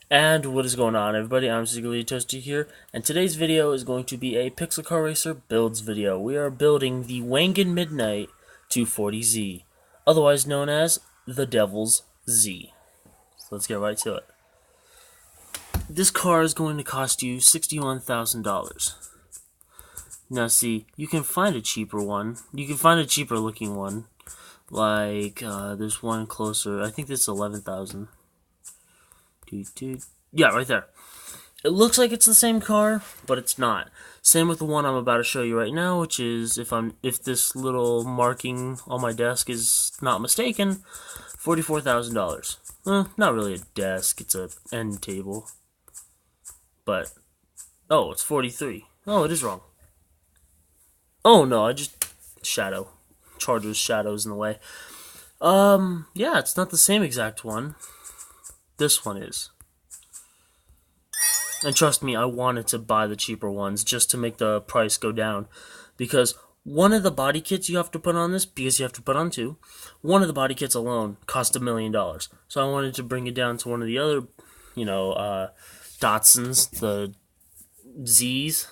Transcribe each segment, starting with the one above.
And what is going on, everybody? I'm Secretly Toasty here, and today's video is going to be a Pixel Car Racer builds video. We are building the Wangan Midnight 240Z, otherwise known as the Devil's Z. So let's get right to it. This car is going to cost you $61,000. Now see, you can find a cheaper one. You can find a cheaper looking one. Like, there's one closer. I think this is $11,000. Yeah, right there. It looks like it's the same car, but it's not. Same with the one I'm about to show you right now, which is, if this little marking on my desk is not mistaken, $44,000. Not really a desk, it's a end table. But, oh, it's 43. Oh, it is wrong. Oh no, I just shadow. Charger's shadows in the way. Yeah, it's not the same exact one. This one is. And trust me, I wanted to buy the cheaper ones just to make the price go down. Because one of the body kits you have to put on this, because you have to put on two, one of the body kits alone cost $1 million. So I wanted to bring it down to one of the other, Datsuns, the Zs,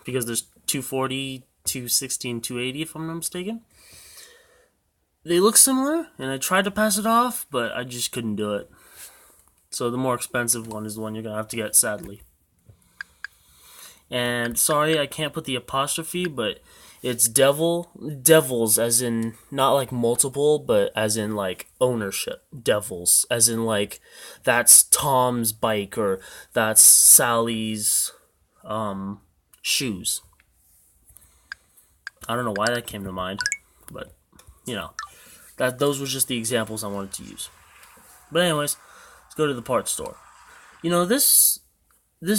because there's 240, 260, and 280 if I'm not mistaken. They look similar, and I tried to pass it off, but I just couldn't do it. So the more expensive one is the one you're going to have to get, sadly. And sorry, I can't put the apostrophe, but it's devils, as in not like multiple, but as in like ownership. Devils, as in like that's Tom's bike or that's Sally's shoes. I don't know why that came to mind, but those were just the examples I wanted to use. But anyways, let's go to the parts store. This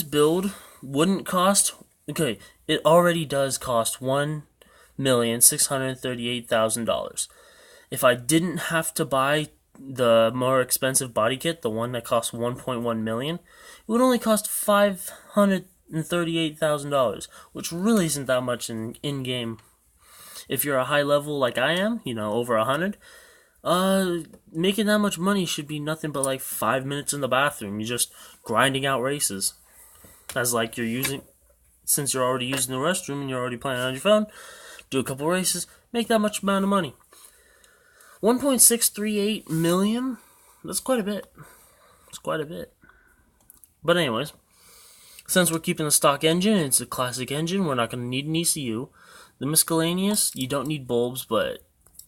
build wouldn't cost. Okay, it already does cost $1,638,000. If I didn't have to buy the more expensive body kit, the one that costs $1.1 million, it would only cost $538,000, which really isn't that much in game. If you're a high level like I am, over 100, making that much money should be nothing but like 5 minutes in the bathroom. You're just grinding out races. As like since you're already using the restroom and you're already playing on your phone, do a couple races, make that much amount of money. 1.638 million? That's quite a bit. It's quite a bit. But anyways, since we're keeping the stock engine, it's a classic engine, we're not going to need an ECU. The Miscellaneous, you don't need bulbs,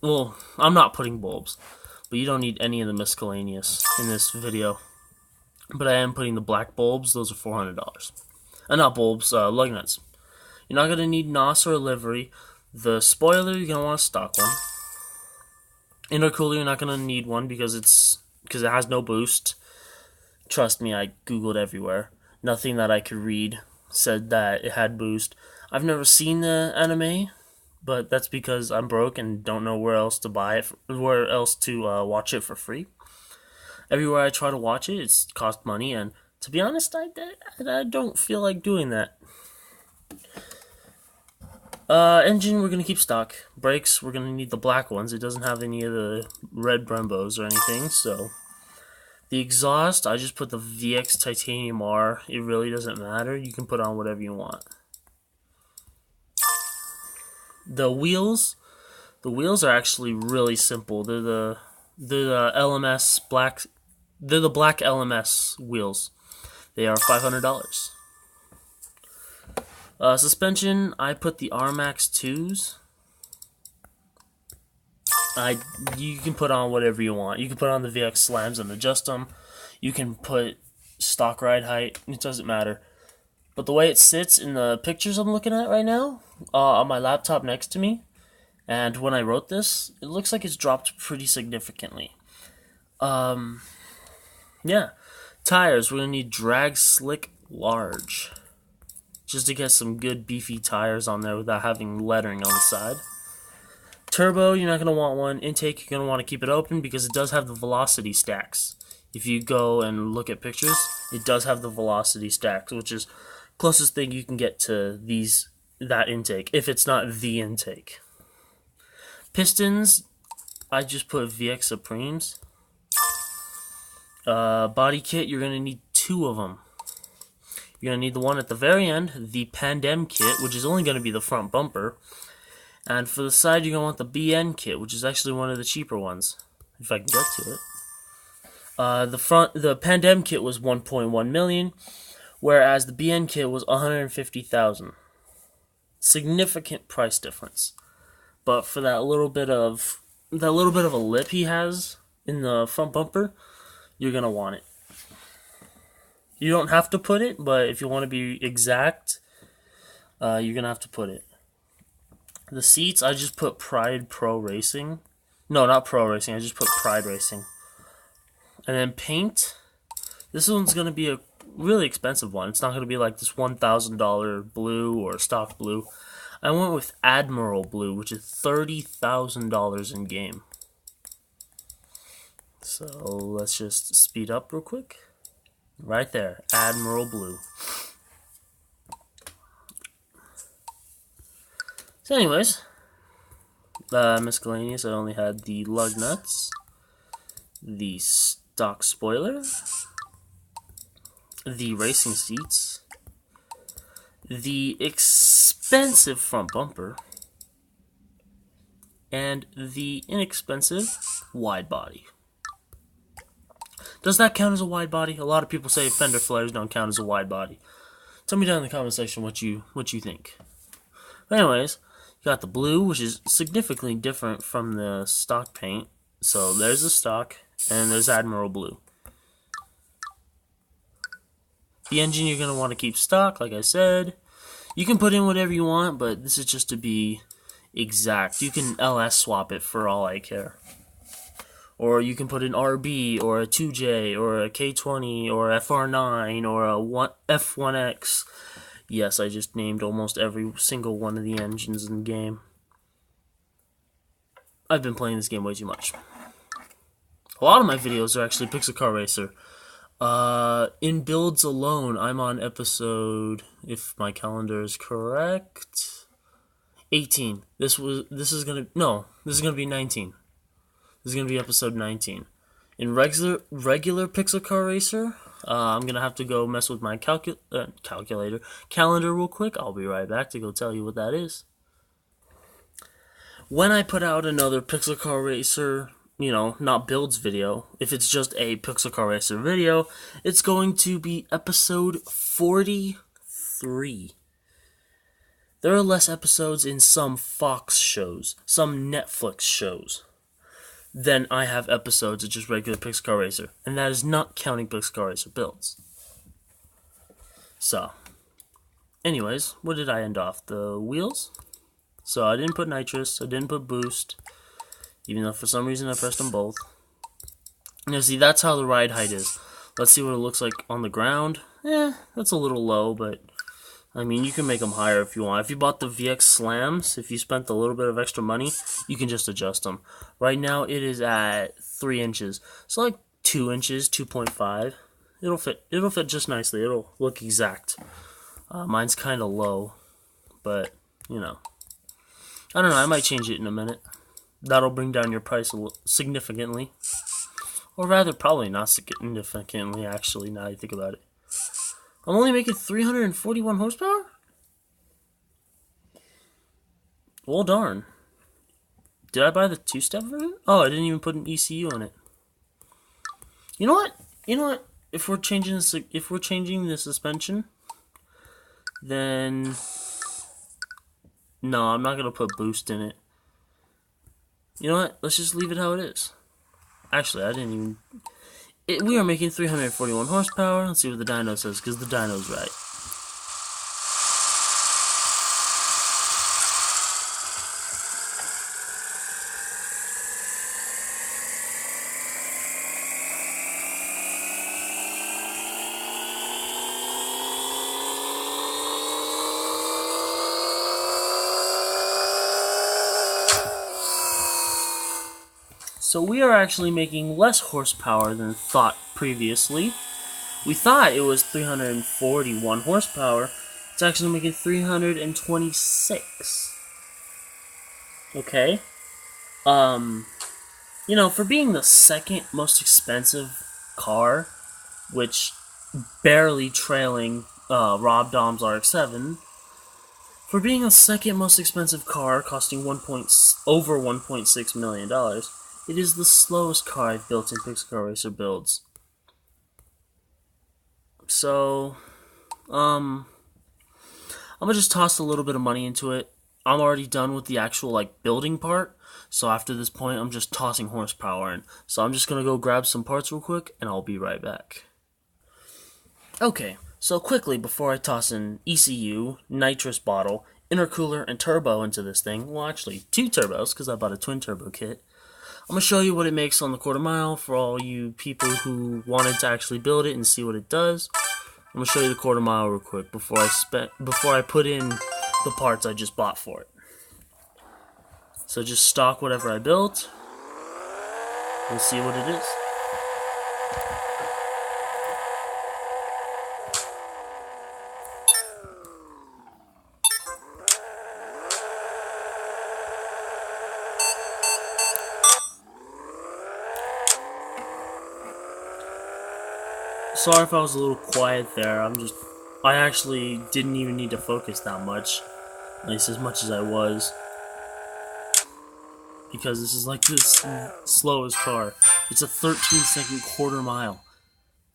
well, I'm not putting bulbs, but you don't need any of the Miscellaneous in this video. But I am putting the black bulbs, those are $400. Not bulbs, lug nuts. You're not going to need NOS or a livery. The spoiler, you're going to want a stock one. Intercooler, you're not going to need one because it has no boost. Trust me, I googled everywhere. Nothing that I could read said that it had boost. I've never seen the anime, but that's because I'm broke and don't know where else to watch it for free. Everywhere I try to watch it, it's cost money, and to be honest, I don't feel like doing that. Engine, we're going to keep stock. Brakes, we're going to need the black ones. It doesn't have any of the red Brembos or anything, so. The exhaust, I just put the VX Titanium R. It really doesn't matter. You can put on whatever you want. The wheels are actually really simple. They're the LMS black. They're the black LMS wheels. They are $500. Suspension, I put the RMAX 2s. You can put on whatever you want. You can put on the VX slams and adjust them. You can put stock ride height. It doesn't matter. But the way it sits in the pictures I'm looking at right now, on my laptop next to me, and when I wrote this, it looks like it's dropped pretty significantly. Yeah. Tires, we're going to need drag slick large. Just to get some good beefy tires on there without having lettering on the side. Turbo, you're not going to want one. Intake, you're going to want to keep it open because it does have the velocity stacks. If you go and look at pictures, it does have the velocity stacks, which is closest thing you can get to that intake, if it's not the intake. Pistons, I just put VX Supremes. Body kit, you're going to need two of them. You're going to need the one at the very end, the Pandem kit, which is only going to be the front bumper. And for the side, you're going to want the BN kit, which is actually one of the cheaper ones, if I can get to it. The Pandem kit was 1.1 million, whereas the BN kit was 150,000. Significant price difference. But for that little bit of a lip he has in the front bumper, you're going to want it. You don't have to put it, but if you want to be exact, you're going to have to put it. The seats, I just put Pride Pro Racing. No, not Pro Racing, I just put Pride Racing. And then paint, this one's going to be a really expensive one. It's not going to be like this $1,000 blue or stock blue. I went with Admiral Blue, which is $30,000 in game. So let's just speed up real quick. Right there, Admiral Blue. So anyways, Miscellaneous, I only had the lug nuts, the stock spoiler, the racing seats, the expensive front bumper, and the inexpensive wide body. Does that count as a wide body? A lot of people say fender flares don't count as a wide body. Tell me down in the comment section what you think. But anyways, you got the blue, which is significantly different from the stock paint. So there's the stock, and there's Admiral Blue. The engine you're going to want to keep stock, like I said. You can put in whatever you want, but this is just to be exact. You can LS swap it for all I care. Or you can put an RB, or a 2J, or a K20, or FR9, or a F1X. Yes, I just named almost every single one of the engines in the game. I've been playing this game way too much. A lot of my videos are actually Pixel Car Racer. In builds alone, I'm on episode, if my calendar is correct, 18. This is gonna be 19. This is going to be episode 19. In regular Pixel Car Racer, I'm going to have to go mess with my calendar real quick. I'll be right back to go tell you what that is. When I put out another Pixel Car Racer, not builds video, if it's just a Pixel Car Racer video, it's going to be episode 43. There are less episodes in some Fox shows, some Netflix shows, then I have episodes of just regular Pixel Car Racer. And that is not counting Pixel Car Racer builds. So, anyways, what did I end off? The wheels? So I didn't put nitrous, I didn't put boost, even though for some reason I pressed them both. Now see, that's how the ride height is. Let's see what it looks like on the ground. That's a little low, but I mean, you can make them higher if you want. If you bought the VX Slams, if you spent a little bit of extra money, you can just adjust them. Right now, it is at 3 inches. So like 2 inches, 2.5. It'll fit just nicely. It'll look exact. Mine's kind of low, but, I don't know. I might change it in a minute. That'll bring down your price significantly. Or rather, probably not significantly, actually, now you think about it. I'm only making 341 horsepower? Well, darn. Did I buy the 2-step version? Oh, I didn't even put an ECU on it. You know what? If we're changing the suspension, then no, I'm not gonna put boost in it. You know what? Let's just leave it how it is. Actually, I didn't even. We are making 341 horsepower. Let's see what the dyno says, because the dyno's right. So we are actually making less horsepower than thought previously. We thought it was 341 horsepower. It's actually making 326. Okay? For being the second most expensive car, which barely trailing Rob Daum's RX-7 for being the second most expensive car, costing over $1.6 million. It is the slowest car I've built in Pixel Car Racer builds. So, I'm gonna just toss a little bit of money into it. I'm already done with the actual building part, so after this point I'm just tossing horsepower in. So I'm just gonna go grab some parts real quick and I'll be right back. Okay, so quickly before I toss in ECU, nitrous bottle, intercooler, and turbo into this thing, well actually 2 turbos because I bought a twin turbo kit, I'm going to show you what it makes on the quarter mile for all you people who wanted to actually build it and see what it does. I'm going to show you the quarter mile real quick before I put in the parts I just bought for it. So just stock whatever I built. We'll see what it is. Sorry if I was a little quiet there. I actually didn't even need to focus that much. At least as much as I was. Because this is the slowest car. It's a 13-second quarter mile.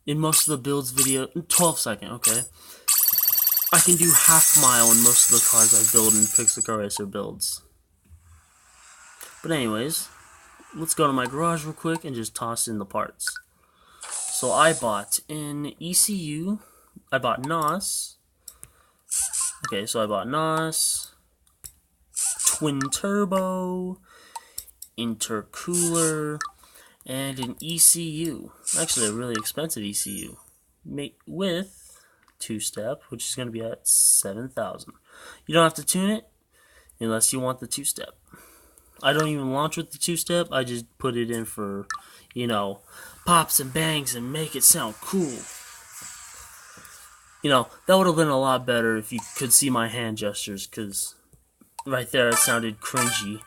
In most of the builds video, 12-second, okay. I can do half mile in most of the cars I build in Pixel Car Racer builds. But anyways, let's go to my garage real quick and just toss in the parts. So I bought in ECU, I bought NOS. Okay, so I bought NOS, twin turbo, intercooler, and an ECU. Actually, a really expensive ECU, with 2-step, which is going to be at $7,000. You don't have to tune it unless you want the 2-step. I don't even launch with the 2-step. I just put it in for, pops and bangs and make it sound cool. That would have been a lot better if you could see my hand gestures, because right there it sounded cringy.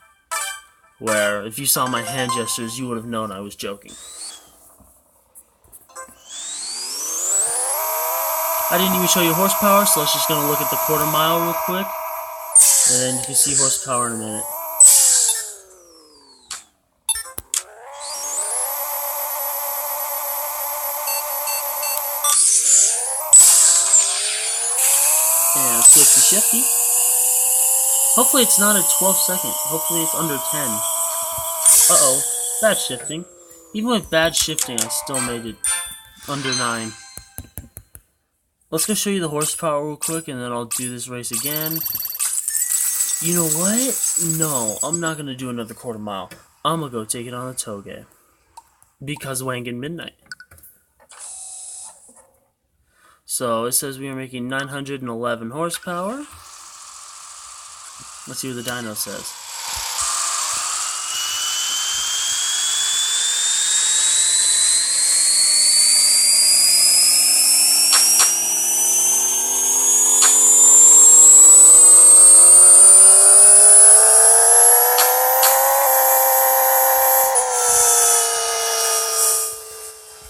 Where if you saw my hand gestures, you would have known I was joking. I didn't even show you horsepower, so let's just gonna look at the quarter mile real quick, and then you can see horsepower in a minute. And swifty shifty. Hopefully it's not a 12-second. Hopefully it's under 10. Uh-oh. Bad shifting. Even with bad shifting, I still made it under 9. Let's go show you the horsepower real quick, and then I'll do this race again. You know what? No, I'm not going to do another quarter mile. I'm going to go take it on the Toge. Because Wangan Midnight. So, it says we are making 911 horsepower. Let's see what the dyno says.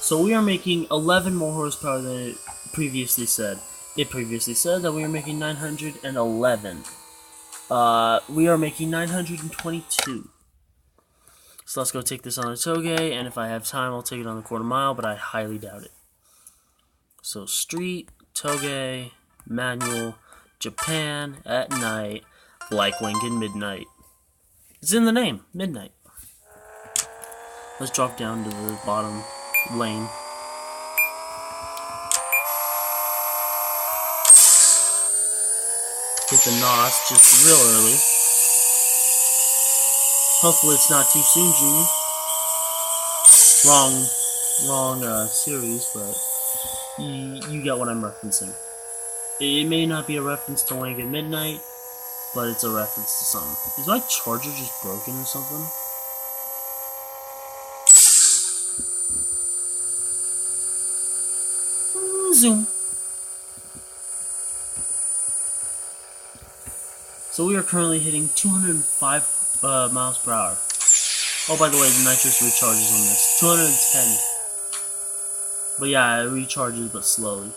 So we are making 11 more horsepower than it previously said. It previously said that we are making 911. We are making 922. So let's go take this on a Toge, and if I have time, I'll take it on the quarter mile, but I highly doubt it. So street, Toge, manual, Japan, at night, like Wangan Midnight. It's in the name, Midnight. Let's drop down to the bottom lane. Hit the NOS just real early. Hopefully it's not too soon, Junior. Wrong series, but you get what I'm referencing. It may not be a reference to Wangan Midnight, but it's a reference to something. Is my charger just broken or something? Zoom. So we are currently hitting 205 miles per hour. Oh, by the way, the nitrous recharges on this. 210. But yeah, it recharges, but slowly.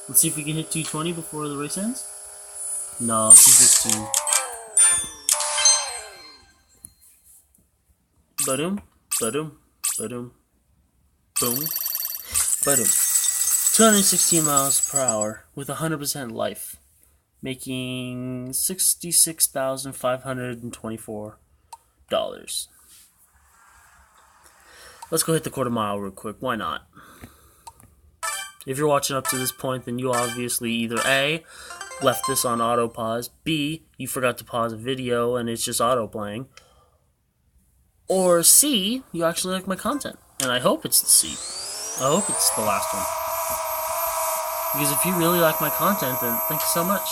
Let's see if we can hit 220 before the race ends. No, 216. Ba-doom, ba-doom, ba-doom, boom, ba-doom. 216 miles per hour with 100% life, making $66,524. Let's go hit the quarter mile real quick. Why not? If you're watching up to this point, then you obviously either A, left this on auto pause, B, you forgot to pause a video and it's just auto playing, or C, you actually like my content. And I hope it's the C. I hope it's the last one. Because if you really like my content, then thank you so much.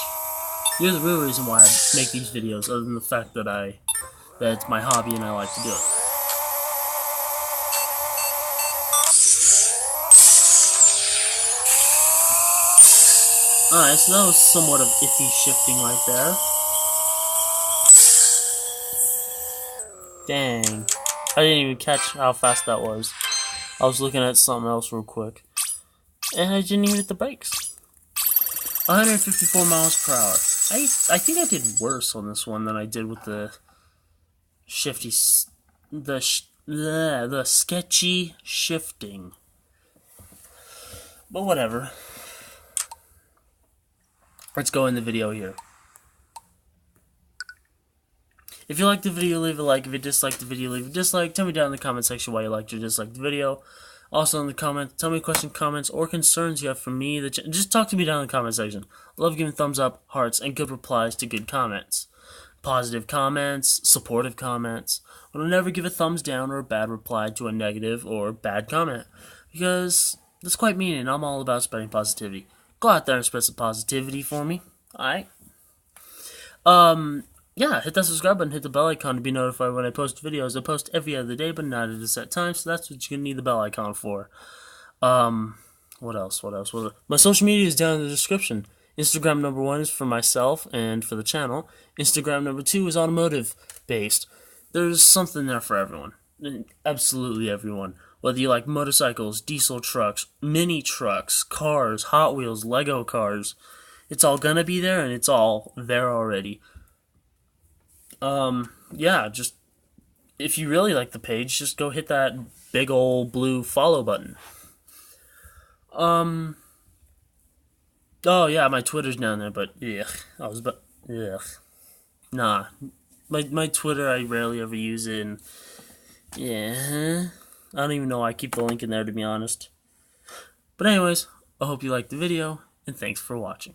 You're the real reason why I make these videos, other than the fact that it's my hobby and I like to do it. Alright, so that was somewhat of iffy shifting right there. Dang. I didn't even catch how fast that was. I was looking at something else real quick. And I didn't even hit the brakes. 154 miles per hour. I think I did worse on this one than I did with the shifty... the sketchy shifting. But whatever. Let's go in the video here. If you liked the video, leave a like. If you disliked the video, leave a dislike. Tell me down in the comment section why you liked or disliked the video. Also in the comments, tell me questions, comments, or concerns you have for me. Just talk to me down in the comment section. I love giving thumbs up, hearts, and good replies to good comments. Positive comments, supportive comments. But I'll never give a thumbs down or a bad reply to a negative or bad comment. Because that's quite mean, and I'm all about spreading positivity. Go out there and spread some positivity for me. Alright? Yeah, hit that subscribe button, hit the bell icon to be notified when I post videos. I post every other day, but not at a set time, so that's what you're gonna need the bell icon for. What else? My social media is down in the description. Instagram number 1 is for myself and for the channel. Instagram number 2 is automotive based. There's something there for everyone. Absolutely everyone. Whether you like motorcycles, diesel trucks, mini trucks, cars, Hot Wheels, Lego cars, it's all gonna be there, and it's all there already. Yeah, just, if you really like the page, just go hit that big old blue follow button. Oh yeah, my Twitter's down there, but nah. My Twitter, I rarely ever use it, and yeah, I don't even know why I keep the link in there, to be honest. But anyways, I hope you liked the video, and thanks for watching.